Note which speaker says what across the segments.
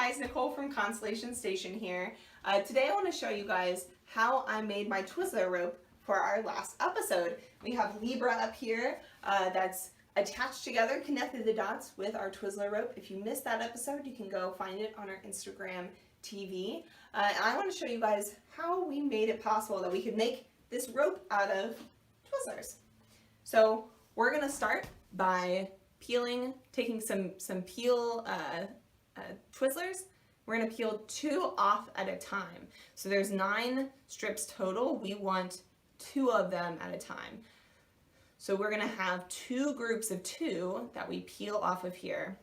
Speaker 1: guys, Nicole from Constellation Station here. Today I want to show you guys how I made my Twizzler rope for our last episode. We have Libra up here that's attached together, connected the dots with our Twizzler rope. If you missed that episode, you can go find it on our Instagram TV. And I want to show you guys how we made it possible that we could make this rope out of Twizzlers. So we're going to start by taking some peel Twizzlers. We're going to peel 2 off at a time. So there's 9 strips total. We want 2 of them at a time. So we're going to have 2 groups of 2 that we peel off of here.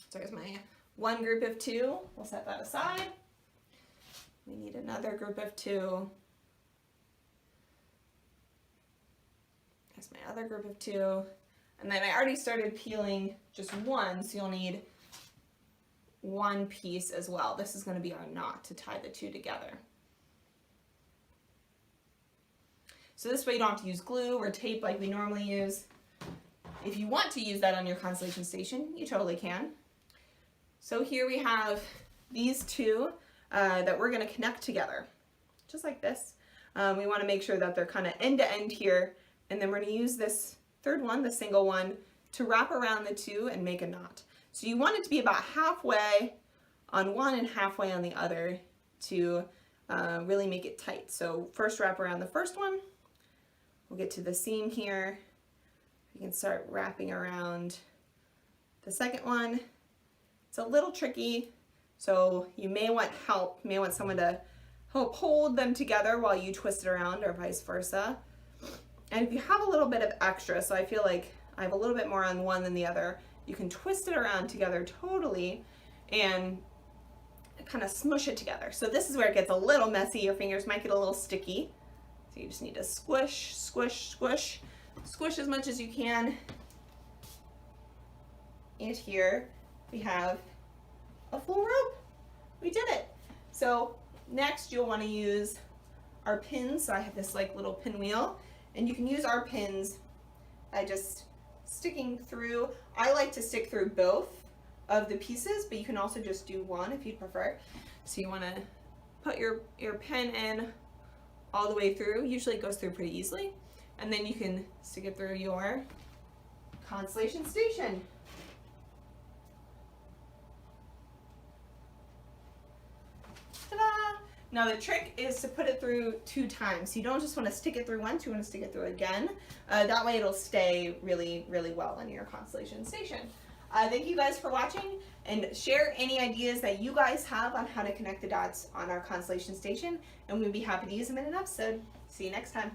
Speaker 1: So there's my one group of 2. We'll set that aside. We need another group of 2. There's my other group of 2. And then I already started peeling just one, so you'll need 1 piece as well. This is going to be our knot to tie the 2 together. So this way you don't have to use glue or tape like we normally use. If you want to use that on your Constellation Station, you totally can. So here we have these 2 that we're going to connect together, just like this. We want to make sure that they're kind of end to end here, and then we're going to use this third one, the single one, to wrap around the 2 and make a knot. So you want it to be about halfway on one and halfway on the other to really make it tight. So first wrap around the first one. We'll get to the seam here. You can start wrapping around the second one. It's a little tricky, so you may want help. You may want someone to help hold them together while you twist it around, or vice versa. And if you have a little bit of extra, so I feel like I have a little bit more on one than the other, you can twist it around together totally and kind of smush it together. So this is where it gets a little messy. Your fingers might get a little sticky. So you just need to squish, squish, squish. Squish as much as you can. And here we have a full rope. We did it. So next you'll want to use our pins. So I have this like little pinwheel. And you can use our pins by just sticking through. I like to stick through both of the pieces, but you can also just do one if you'd prefer. So you want to put your pin in all the way through. Usually it goes through pretty easily. And then you can stick it through your Constellation Station. Ta-da! Now the trick is to put it through 2 times. You don't just want to stick it through once, you want to stick it through again. That way it'll stay really, really well in your Constellation Station. Thank you guys for watching, and share any ideas that you guys have on how to connect the dots on our Constellation Station, and we'd be happy to use them in an episode. See you next time.